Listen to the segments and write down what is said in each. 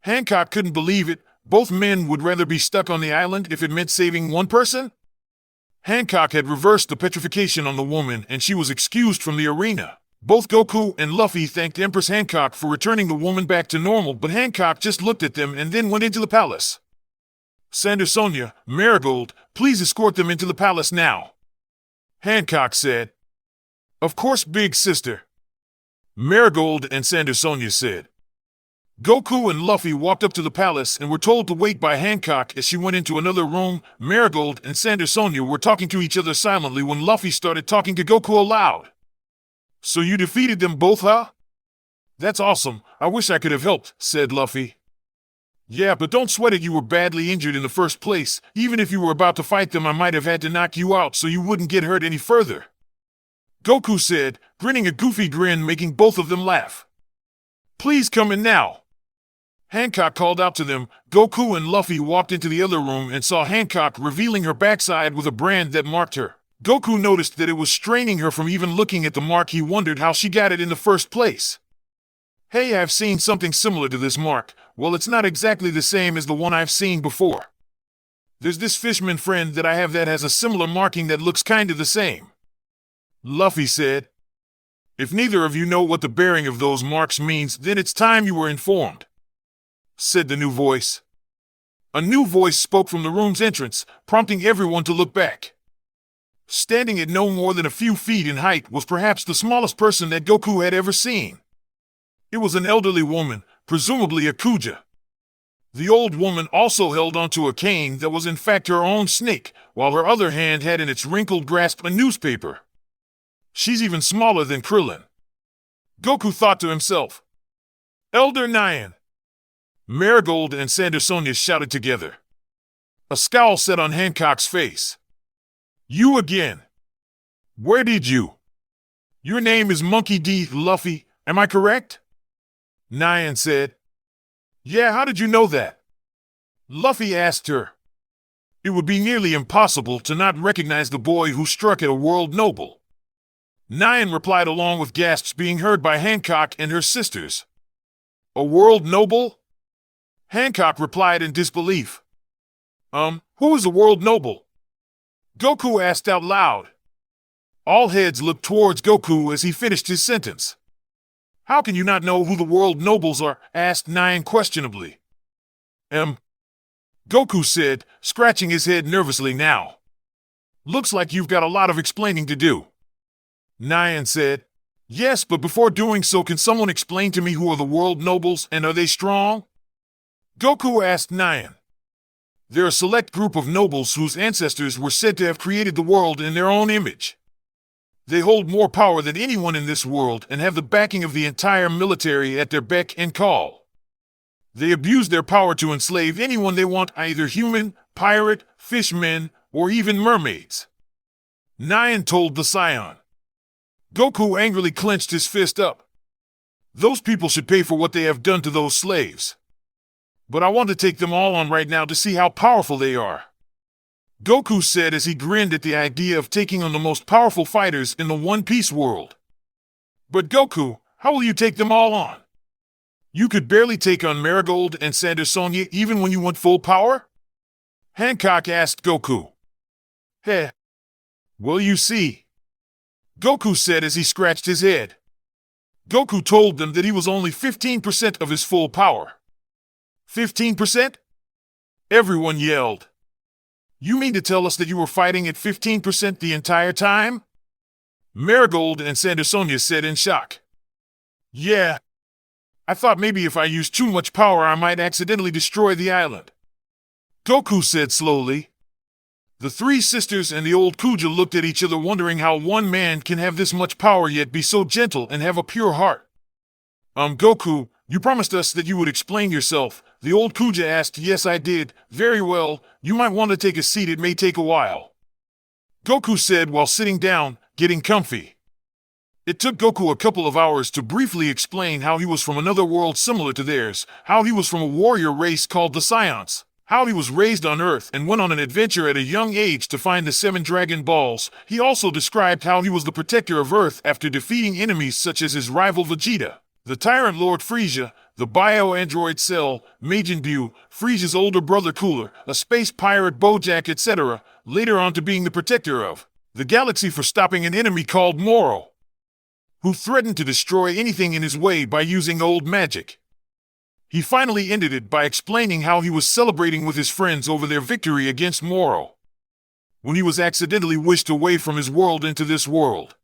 Hancock couldn't believe it. Both men would rather be stuck on the island if it meant saving one person? Hancock had reversed the petrification on the woman, and she was excused from the arena. Both Goku and Luffy thanked Empress Hancock for returning the woman back to normal, but Hancock just looked at them and then went into the palace. Sandersonia, Marigold, please escort them into the palace now, Hancock said. Of course, big sister, Marigold and Sandersonia said. Goku and Luffy walked up to the palace and were told to wait by Hancock as she went into another room. Marigold and Sandersonia were talking to each other silently when Luffy started talking to Goku aloud. So you defeated them both, huh? That's awesome. I wish I could have helped, said Luffy. Yeah, but don't sweat it, you were badly injured in the first place. Even if you were about to fight them, I might have had to knock you out so you wouldn't get hurt any further, Goku said, grinning a goofy grin making both of them laugh. Please come in now, Hancock called out to them. Goku and Luffy walked into the other room and saw Hancock revealing her backside with a brand that marked her. Goku noticed that it was straining her from even looking at the mark. He wondered how she got it in the first place. Hey, I've seen something similar to this mark. Well, it's not exactly the same as the one I've seen before. There's this fisherman friend that I have that has a similar marking that looks kinda the same, Luffy said. If neither of you know what the bearing of those marks means, then it's time you were informed, said the new voice. A new voice spoke from the room's entrance, prompting everyone to look back. Standing at no more than a few feet in height was perhaps the smallest person that Goku had ever seen. It was an elderly woman, presumably a Kuja. The old woman also held onto a cane that was in fact her own snake, while her other hand had in its wrinkled grasp a newspaper. She's even smaller than Krillin, Goku thought to himself. Elder Nyan, Marigold and Sandersonia shouted together. A scowl set on Hancock's face. You again? Where did you? Your name is Monkey D. Luffy, am I correct? Nyan said. Yeah, how did you know that? Luffy asked her. It would be nearly impossible to not recognize the boy who struck at a world noble, Nyan replied, along with gasps being heard by Hancock and her sisters. A world noble? Hancock replied in disbelief. Who is a world noble? Goku asked out loud. All heads looked towards Goku as he finished his sentence. How can you not know who the world nobles are? Asked Nyan questionably. Goku said, scratching his head nervously now. Looks like you've got a lot of explaining to do, Nyan said. Yes, but before doing so, can someone explain to me who are the world nobles and are they strong? Goku asked Nyan. They're a select group of nobles whose ancestors were said to have created the world in their own image. They hold more power than anyone in this world and have the backing of the entire military at their beck and call. They abuse their power to enslave anyone they want, either human, pirate, fishmen, or even mermaids, Nyan told the Saiyan. Goku angrily clenched his fist up. Those people should pay for what they have done to those slaves. But I want to take them all on right now to see how powerful they are, Goku said as he grinned at the idea of taking on the most powerful fighters in the One Piece world. But Goku, how will you take them all on? You could barely take on Marigold and Sandersonia even when you went full power? Hancock asked Goku. Heh. Well, you see, Goku said as he scratched his head. Goku told them that he was only 15% of his full power. 15%? Everyone yelled. You mean to tell us that you were fighting at 15% the entire time? Marigold and Sandersonia said in shock. Yeah. I thought maybe if I used too much power I might accidentally destroy the island, Goku said slowly. The three sisters and the old Kuja looked at each other, wondering how one man can have this much power yet be so gentle and have a pure heart. Goku, you promised us that you would explain yourself, the old Kuja asked. Yes, I did. Very well, you might want to take a seat, it may take a while, Goku said while sitting down, getting comfy. It took Goku a couple of hours to briefly explain how he was from another world similar to theirs, how he was from a warrior race called the Saiyans, how he was raised on Earth and went on an adventure at a young age to find the 7 Dragon Balls. He also described how he was the protector of Earth after defeating enemies such as his rival Vegeta, the tyrant Lord Frieza, the bio-android Cell, Majin Buu, Frieza's older brother Cooler, a space pirate Bojack, etc., later on to being the protector of the galaxy for stopping an enemy called Moro, who threatened to destroy anything in his way by using old magic. He finally ended it by explaining how he was celebrating with his friends over their victory against Moro, when he was accidentally wished away from his world into this world.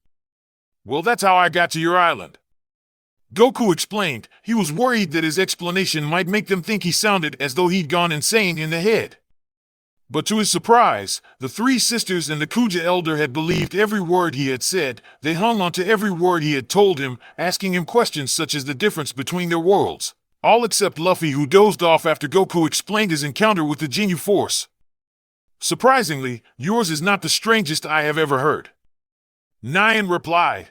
Well, that's how I got to your island. Goku explained. He was worried that his explanation might make them think he sounded as though he'd gone insane in the head. But to his surprise, the three sisters and the Kuja elder had believed every word he had said. They hung on to every word he had told him, asking him questions such as the difference between their worlds. All except Luffy, who dozed off after Goku explained his encounter with the Ginyu Force. Surprisingly, yours is not the strangest I have ever heard. Nyan replied.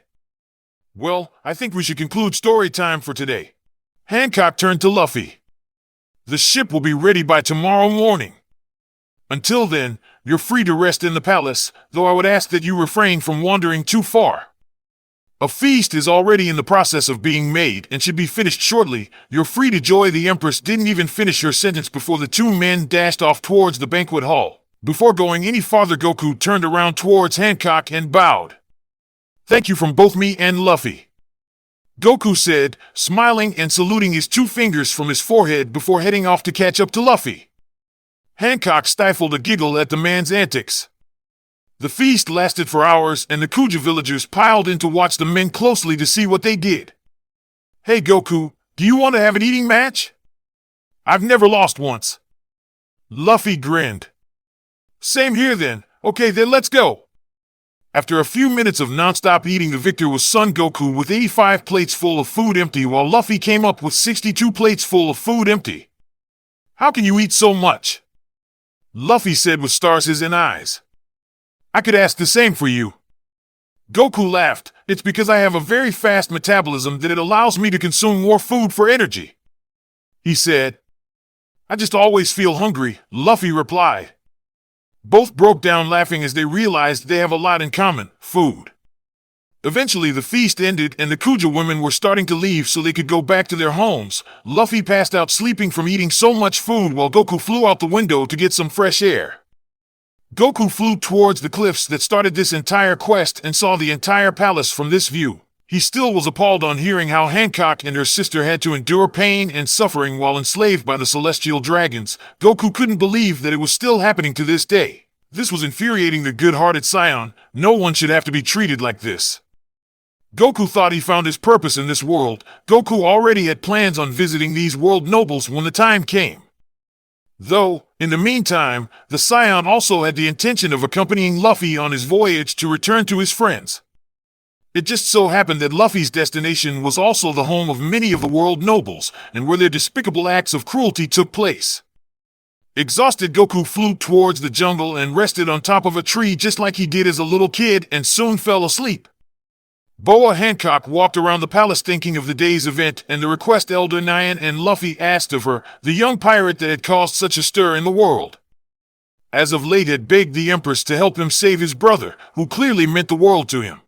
Well, I think we should conclude story time for today. Hancock turned to Luffy. The ship will be ready by tomorrow morning. Until then, you're free to rest in the palace, though I would ask that you refrain from wandering too far. A feast is already in the process of being made and should be finished shortly. You're free to join. The Empress didn't even finish her sentence before the two men dashed off towards the banquet hall. Before going any farther, Goku turned around towards Hancock and bowed. Thank you from both me and Luffy, Goku said, smiling and saluting his two fingers from his forehead before heading off to catch up to Luffy. Hancock stifled a giggle at the man's antics. The feast lasted for hours, and the Kuja villagers piled in to watch the men closely to see what they did. Hey Goku, do you want to have an eating match? I've never lost once. Luffy grinned. Same here then. Okay then, let's go. After a few minutes of non-stop eating, the victor was Son Goku with 85 plates full of food empty, while Luffy came up with 62 plates full of food empty. How can you eat so much? Luffy said with stars in his eyes. I could ask the same for you. Goku laughed. It's because I have a very fast metabolism that it allows me to consume more food for energy, he said. I just always feel hungry, Luffy replied. Both broke down laughing as they realized they have a lot in common, food. Eventually the feast ended and the Kuja women were starting to leave so they could go back to their homes. Luffy passed out sleeping from eating so much food while Goku flew out the window to get some fresh air. Goku flew towards the cliffs that started this entire quest and saw the entire palace from this view. He still was appalled on hearing how Hancock and her sister had to endure pain and suffering while enslaved by the celestial dragons. Goku couldn't believe that it was still happening to this day. This was infuriating the good-hearted Saiyan. No one should have to be treated like this. Goku thought he found his purpose in this world. Goku already had plans on visiting these world nobles when the time came. Though, in the meantime, the Saiyan also had the intention of accompanying Luffy on his voyage to return to his friends. It just so happened that Luffy's destination was also the home of many of the world nobles, and where their despicable acts of cruelty took place. Exhausted, Goku flew towards the jungle and rested on top of a tree just like he did as a little kid and soon fell asleep. Boa Hancock walked around the palace thinking of the day's event and the request Elder Nyan and Luffy asked of her, the young pirate that had caused such a stir in the world. As of late had begged the Empress to help him save his brother, who clearly meant the world to him.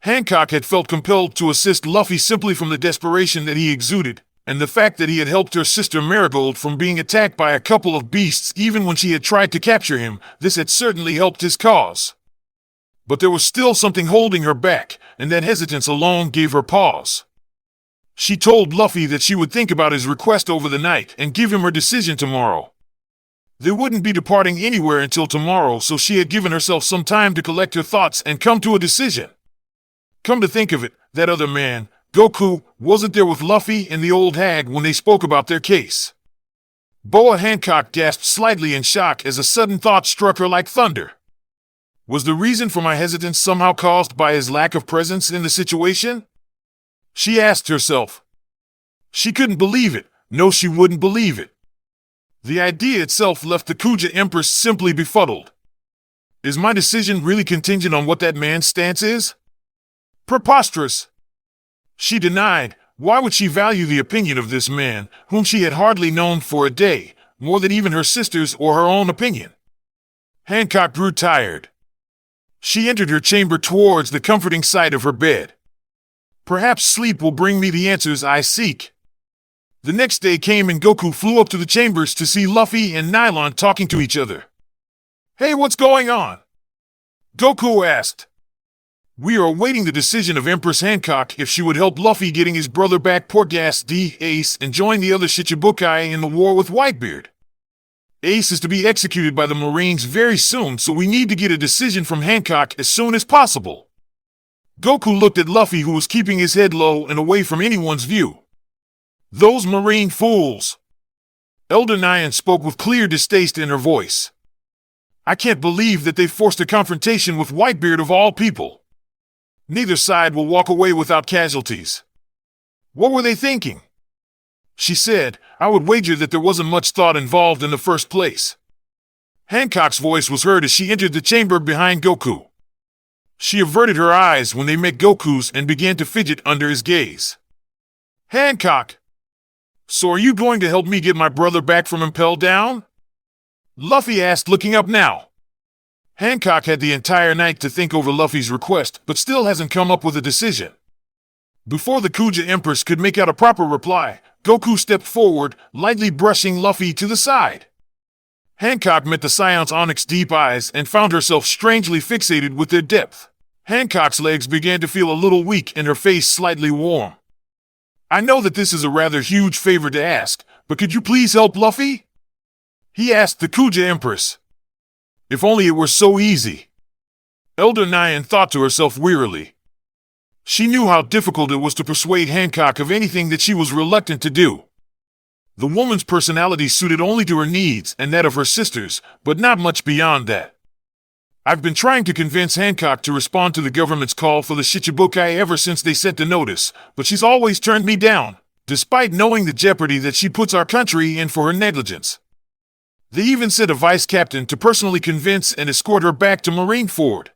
Hancock had felt compelled to assist Luffy simply from the desperation that he exuded, and the fact that he had helped her sister Marigold from being attacked by a couple of beasts even when she had tried to capture him. This had certainly helped his cause. But there was still something holding her back, and that hesitance alone gave her pause. She told Luffy that she would think about his request over the night and give him her decision tomorrow. They wouldn't be departing anywhere until tomorrow, so she had given herself some time to collect her thoughts and come to a decision. Come to think of it, that other man, Goku, wasn't there with Luffy and the old hag when they spoke about their case. Boa Hancock gasped slightly in shock as a sudden thought struck her like thunder. Was the reason for my hesitance somehow caused by his lack of presence in the situation? She asked herself. She couldn't believe it. No, she wouldn't believe it. The idea itself left the Kuja Empress simply befuddled. Is my decision really contingent on what that man's stance is? Preposterous. She denied. Why would she value the opinion of this man, whom she had hardly known for a day, more than even her sister's or her own opinion? Hancock grew tired. She entered her chamber towards the comforting side of her bed. Perhaps sleep will bring me the answers I seek. The next day came and Goku flew up to the chambers to see Luffy and Nylon talking to each other. "Hey, what's going on?" Goku asked. "We are awaiting the decision of Empress Hancock if she would help Luffy getting his brother back Portgas D. Ace and join the other Shichibukai in the war with Whitebeard. Ace is to be executed by the Marines very soon, so we need to get a decision from Hancock as soon as possible." Goku looked at Luffy, who was keeping his head low and away from anyone's view. "Those Marine fools!" Elder Nyan spoke with clear distaste in her voice. "I can't believe that they forced a confrontation with Whitebeard of all people. Neither side will walk away without casualties. What were they thinking?" She said, "I would wager that there wasn't much thought involved in the first place." Hancock's voice was heard as she entered the chamber behind Goku. She averted her eyes when they met Goku's and began to fidget under his gaze. "Hancock! So are you going to help me get my brother back from Impel Down?" Luffy asked, looking up now. Hancock had the entire night to think over Luffy's request, but still hasn't come up with a decision. Before the Kuja Empress could make out a proper reply, Goku stepped forward, lightly brushing Luffy to the side. Hancock met the Scion's onyx deep eyes and found herself strangely fixated with their depth. Hancock's legs began to feel a little weak and her face slightly warm. "I know that this is a rather huge favor to ask, but could you please help Luffy?" he asked the Kuja Empress. If only it were so easy. Elder Nyan thought to herself wearily. She knew how difficult it was to persuade Hancock of anything that she was reluctant to do. The woman's personality suited only to her needs and that of her sisters, but not much beyond that. "I've been trying to convince Hancock to respond to the government's call for the Shichibukai ever since they sent the notice, but she's always turned me down, despite knowing the jeopardy that she puts our country in for her negligence. They even sent a vice captain to personally convince and escort her back to Marineford,"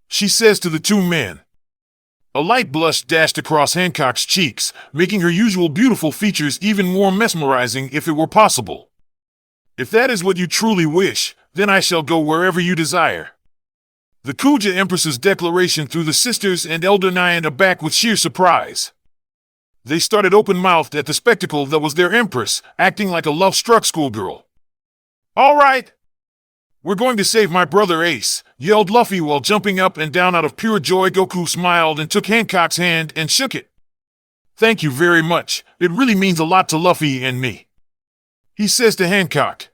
she says to the two men. A light blush dashed across Hancock's cheeks, making her usual beautiful features even more mesmerizing if it were possible. "If that is what you truly wish, then I shall go wherever you desire." The Kuja Empress's declaration threw the sisters and Elder Nyan aback with sheer surprise. They started open-mouthed at the spectacle that was their empress, acting like a love-struck schoolgirl. "All right! We're going to save my brother Ace," yelled Luffy while jumping up and down out of pure joy. Goku smiled and took Hancock's hand and shook it. "Thank you very much. It really means a lot to Luffy and me," he says to Hancock.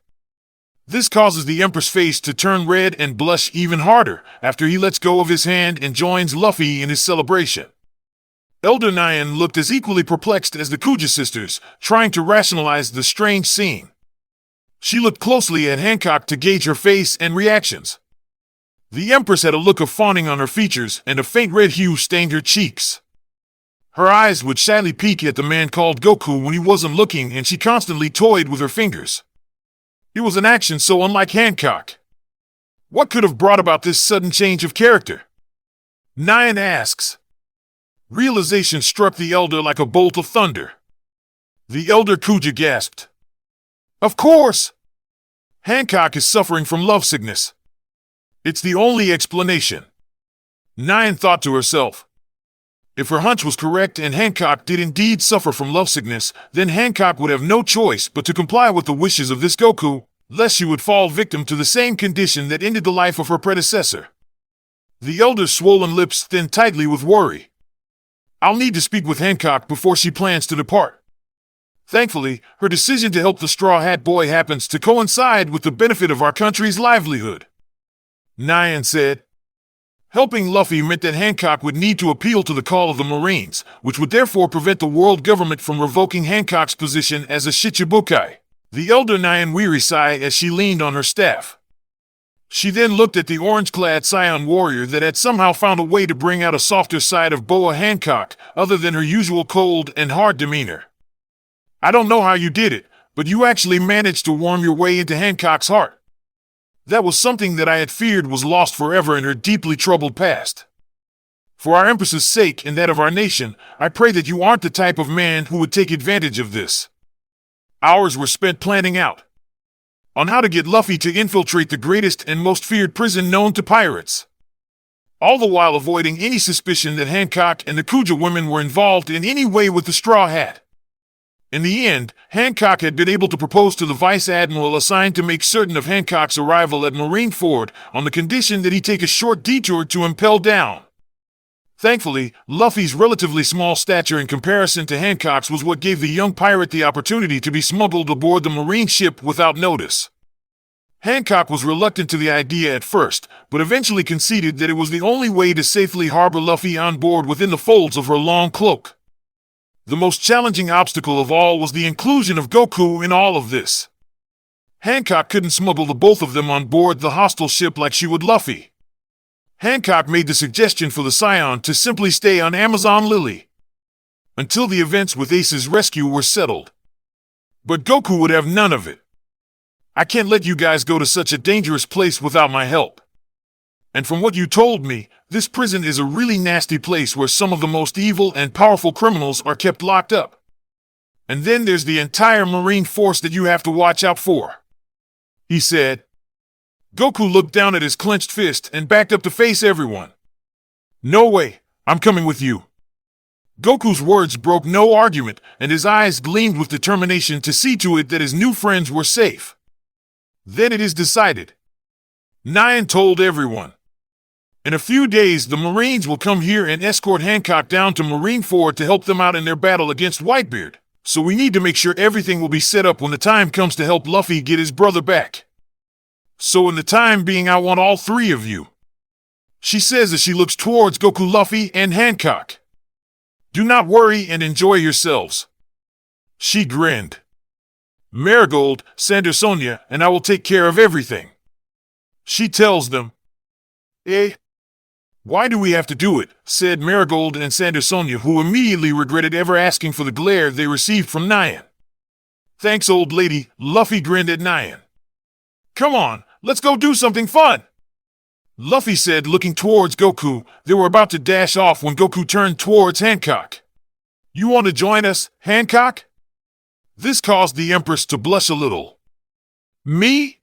This causes the Empress' face to turn red and blush even harder after he lets go of his hand and joins Luffy in his celebration. Elder Nyan looked as equally perplexed as the Kuja sisters, trying to rationalize the strange scene. She looked closely at Hancock to gauge her face and reactions. The Empress had a look of fawning on her features and a faint red hue stained her cheeks. Her eyes would shyly peek at the man called Goku when he wasn't looking, and she constantly toyed with her fingers. It was an action so unlike Hancock. What could have brought about this sudden change of character? Nyan asks. Realization struck the elder like a bolt of thunder. The elder Kuja gasped. "Of course! Hancock is suffering from lovesickness. It's the only explanation." Nyan thought to herself. If her hunch was correct and Hancock did indeed suffer from lovesickness, then Hancock would have no choice but to comply with the wishes of this Goku, lest she would fall victim to the same condition that ended the life of her predecessor. The elder's swollen lips thinned tightly with worry. "I'll need to speak with Hancock before she plans to depart." Thankfully, her decision to help the Straw Hat Boy happens to coincide with the benefit of our country's livelihood, Nyan said. Helping Luffy meant that Hancock would need to appeal to the call of the Marines, which would therefore prevent the world government from revoking Hancock's position as a Shichibukai. The elder Nyan weary sighed as she leaned on her staff. She then looked at the orange-clad Scion warrior that had somehow found a way to bring out a softer side of Boa Hancock, other than her usual cold and hard demeanor. "I don't know how you did it, but you actually managed to worm your way into Hancock's heart. That was something that I had feared was lost forever in her deeply troubled past. For our Empress's sake and that of our nation, I pray that you aren't the type of man who would take advantage of this." Hours were spent planning out on how to get Luffy to infiltrate the greatest and most feared prison known to pirates, all the while avoiding any suspicion that Hancock and the Kuja women were involved in any way with the Straw Hat. In the end, Hancock had been able to propose to the vice admiral assigned to make certain of Hancock's arrival at Marineford on the condition that he take a short detour to impel down. Thankfully, Luffy's relatively small stature in comparison to Hancock's was what gave the young pirate the opportunity to be smuggled aboard the marine ship without notice. Hancock was reluctant to the idea at first, but eventually conceded that it was the only way to safely harbor Luffy on board within the folds of her long cloak. The most challenging obstacle of all was the inclusion of Goku in all of this. Hancock couldn't smuggle the both of them on board the hostile ship like she would Luffy. Hancock made the suggestion for the Saiyan to simply stay on Amazon Lily until the events with Ace's rescue were settled. But Goku would have none of it. I can't let you guys go to such a dangerous place without my help. And from what you told me, this prison is a really nasty place where some of the most evil and powerful criminals are kept locked up. And then there's the entire marine force that you have to watch out for," he said. Goku looked down at his clenched fist and backed up to face everyone. "No way, I'm coming with you." Goku's words broke no argument, and his eyes gleamed with determination to see to it that his new friends were safe. "Then it is decided," Nyan told everyone. "In a few days, the Marines will come here and escort Hancock down to Marineford to help them out in their battle against Whitebeard, so we need to make sure everything will be set up when the time comes to help Luffy get his brother back. So in the time being, I want all three of you," she says as she looks towards Goku, Luffy, and Hancock. "Do not worry and enjoy yourselves." She grinned. "Marigold, Sandersonia, and I will take care of everything," she tells them. "Why do we have to do it?" said Marigold and Sandersonia, who immediately regretted ever asking for the glare they received from Nyan. "Thanks, old lady," Luffy grinned at Nyan. "Come on, let's go do something fun," Luffy said, looking towards Goku. They were about to dash off when Goku turned towards Hancock. "You want to join us, Hancock?" This caused the Empress to blush a little. "Me?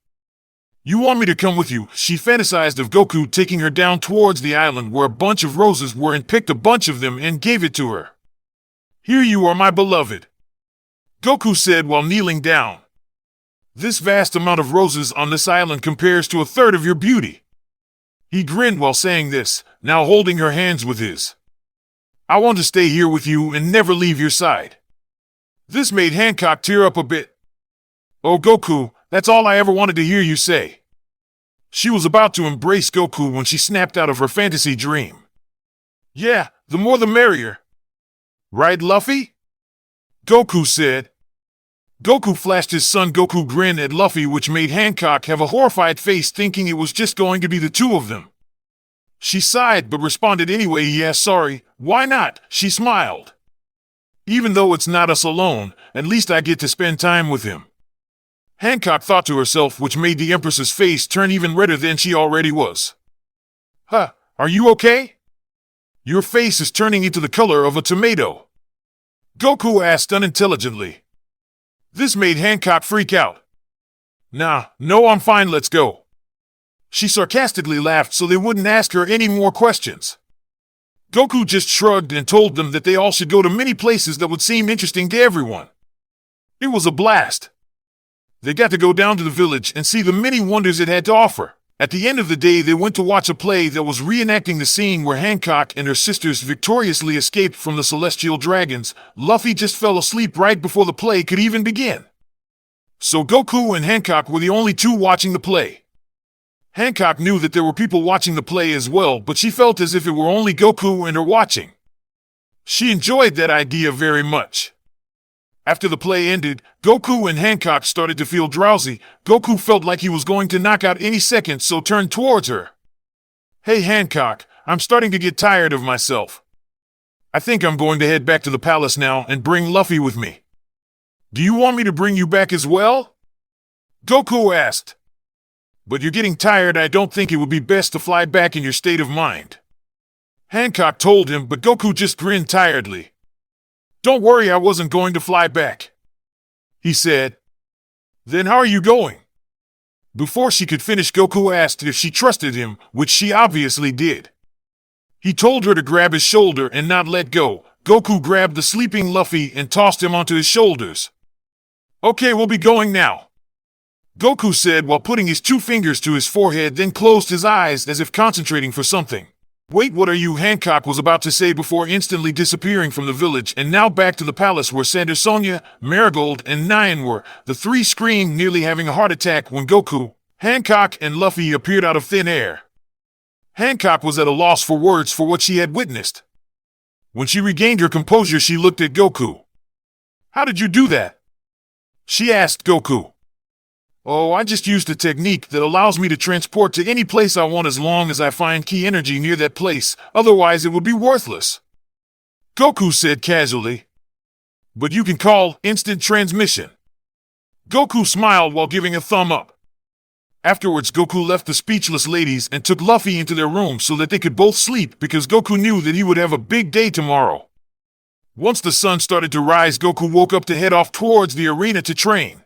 You want me to come with you?" She fantasized of Goku taking her down towards the island where a bunch of roses were and picked a bunch of them and gave it to her. "Here you are, my beloved," Goku said while kneeling down. "This vast amount of roses on this island compares to a third of your beauty." He grinned while saying this, now holding her hands with his. "I want to stay here with you and never leave your side." This made Hancock tear up a bit. "Oh, Goku, that's all I ever wanted to hear you say." She was about to embrace Goku when she snapped out of her fantasy dream. "Yeah, the more the merrier. Right, Luffy?" Goku said. Goku flashed his son Goku grin at Luffy, which made Hancock have a horrified face, thinking it was just going to be the two of them. She sighed but responded anyway. "Yeah, sorry, why not?" She smiled. "Even though it's not us alone, at least I get to spend time with him," Hancock thought to herself, which made the Empress's face turn even redder than she already was. "Huh, are you okay? Your face is turning into the color of a tomato," Goku asked unintelligently. This made Hancock freak out. "Nah, no, I'm fine, let's go." She sarcastically laughed so they wouldn't ask her any more questions. Goku just shrugged and told them that they all should go to many places that would seem interesting to everyone. It was a blast. They got to go down to the village and see the many wonders it had to offer. At the end of the day, they went to watch a play that was reenacting the scene where Hancock and her sisters victoriously escaped from the celestial dragons. Luffy just fell asleep right before the play could even begin. So Goku and Hancock were the only two watching the play. Hancock knew that there were people watching the play as well, but she felt as if it were only Goku and her watching. She enjoyed that idea very much. After the play ended, Goku and Hancock started to feel drowsy. Goku felt like he was going to knock out any second, so turned towards her. "Hey Hancock, I'm starting to get tired of myself. I think I'm going to head back to the palace now and bring Luffy with me. Do you want me to bring you back as well?" Goku asked. "But you're getting tired. I don't think it would be best to fly back in your state of mind," Hancock told him, but Goku just grinned tiredly. "Don't worry, I wasn't going to fly back," he said. "Then how are you going?" Before she could finish, Goku asked if she trusted him, which she obviously did. He told her to grab his shoulder and not let go. Goku grabbed the sleeping Luffy and tossed him onto his shoulders. "Okay, we'll be going now," Goku said while putting his 2 fingers to his forehead, then closed his eyes as if concentrating for something. "Wait, what are you?" Hancock was about to say before instantly disappearing from the village and now back to the palace where Sandersonia, Marigold, and Nyan were. The 3 screamed, nearly having a heart attack when Goku, Hancock, and Luffy appeared out of thin air. Hancock was at a loss for words for what she had witnessed. When she regained her composure, she looked at Goku. "How did you do that?" she asked Goku. "Oh, I just used a technique that allows me to transport to any place I want as long as I find key energy near that place, otherwise it would be worthless," Goku said casually. "But you can call instant transmission." Goku smiled while giving a thumb up. Afterwards, Goku left the speechless ladies and took Luffy into their room so that they could both sleep because Goku knew that he would have a big day tomorrow. Once the sun started to rise, Goku woke up to head off towards the arena to train.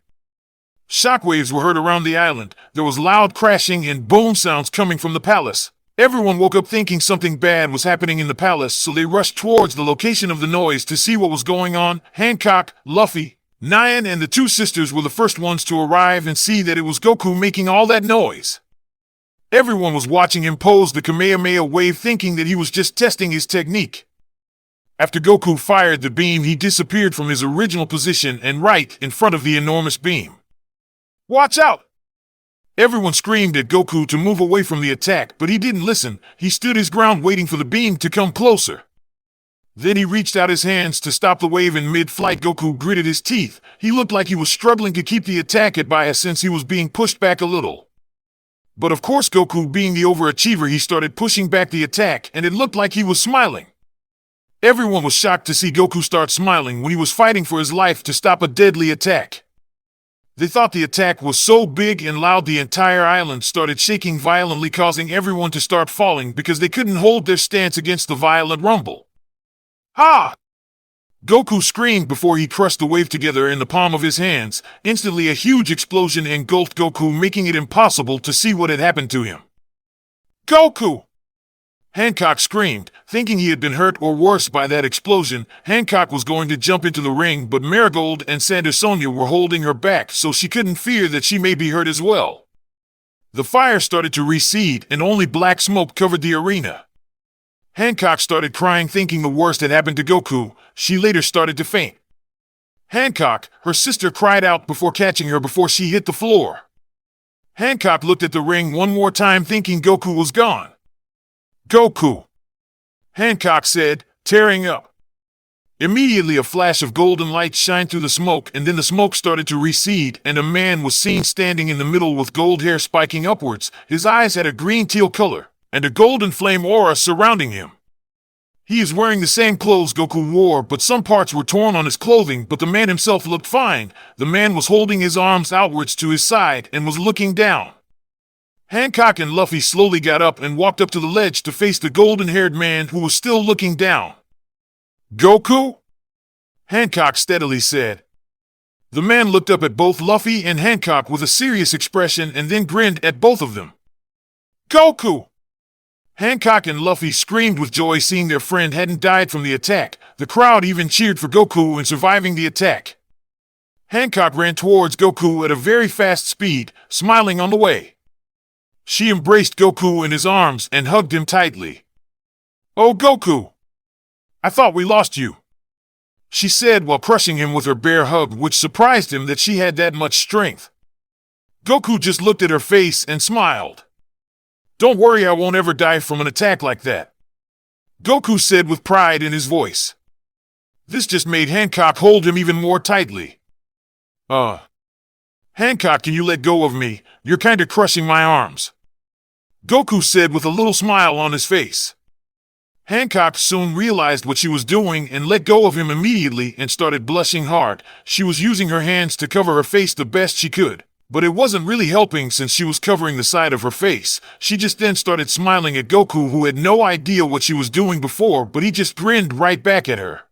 Shockwaves were heard around the island. There was loud crashing and boom sounds coming from the palace. Everyone woke up thinking something bad was happening in the palace, so they rushed towards the location of the noise to see what was going on. Hancock, Luffy, Nyan, and the 2 sisters were the first ones to arrive and see that it was Goku making all that noise. Everyone was watching him pose the Kamehameha wave, thinking that he was just testing his technique. After Goku fired the beam, he disappeared from his original position and right in front of the enormous beam. "Watch out!" Everyone screamed at Goku to move away from the attack, but he didn't listen. He stood his ground waiting for the beam to come closer. Then he reached out his hands to stop the wave in mid-flight. Goku gritted his teeth. He looked like he was struggling to keep the attack at bay since he was being pushed back a little. But of course, Goku being the overachiever, he started pushing back the attack, and it looked like he was smiling. Everyone was shocked to see Goku start smiling when he was fighting for his life to stop a deadly attack. They thought the attack was so big and loud the entire island started shaking violently, causing everyone to start falling because they couldn't hold their stance against the violent rumble. "Ha!" Goku screamed before he crushed the wave together in the palm of his hands. Instantly, a huge explosion engulfed Goku, making it impossible to see what had happened to him. "Goku!" Hancock screamed, thinking he had been hurt or worse by that explosion. Hancock was going to jump into the ring, but Marigold and Sandersonia were holding her back so she couldn't fear that she may be hurt as well. The fire started to recede and only black smoke covered the arena. Hancock started crying, thinking the worst had happened to Goku. She later started to faint. Hancock, her sister, cried out before catching her before she hit the floor. Hancock looked at the ring one more time, thinking Goku was gone. "Goku," Hancock said, tearing up. Immediately, a flash of golden light shined through the smoke, and then the smoke started to recede, and a man was seen standing in the middle with gold hair spiking upwards. His eyes had a green-teal color, and a golden flame aura surrounding him. He is wearing the same clothes Goku wore, but some parts were torn on his clothing, but the man himself looked fine. The man was holding his arms outwards to his side and was looking down. Hancock and Luffy slowly got up and walked up to the ledge to face the golden-haired man who was still looking down. "Goku?" Hancock steadily said. The man looked up at both Luffy and Hancock with a serious expression and then grinned at both of them. "Goku!" Hancock and Luffy screamed with joy seeing their friend hadn't died from the attack. The crowd even cheered for Goku in surviving the attack. Hancock ran towards Goku at a very fast speed, smiling on the way. She embraced Goku in his arms and hugged him tightly. "Oh, Goku! I thought we lost you," she said while crushing him with her bare hug, which surprised him that she had that much strength. Goku just looked at her face and smiled. "Don't worry, I won't ever die from an attack like that," Goku said with pride in his voice. This just made Hancock hold him even more tightly. Hancock, can you let go of me? You're kinda crushing my arms," Goku said with a little smile on his face. Hancock soon realized what she was doing and let go of him immediately and started blushing hard. She was using her hands to cover her face the best she could, but it wasn't really helping since she was covering the side of her face. She just then started smiling at Goku, who had no idea what she was doing before, but he just grinned right back at her.